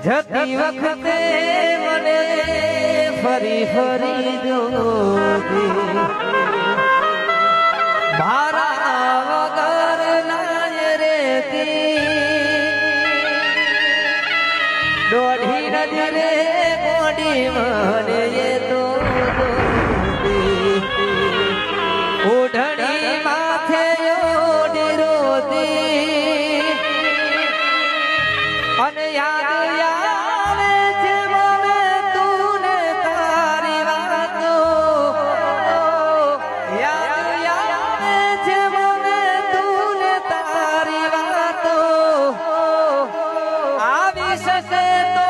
જતી વખતે મને ફરી ફરી જોતી મારા વગર નાય રેતી દોઢી નજરે ગોડી મને એ તો ઓઢણી માથે ઓઢી રોતી અને યાદ આવે છે મને તું ને તારી વાતો યાદ આવે છે મને તું ને તારી વાતો આવી શકે તો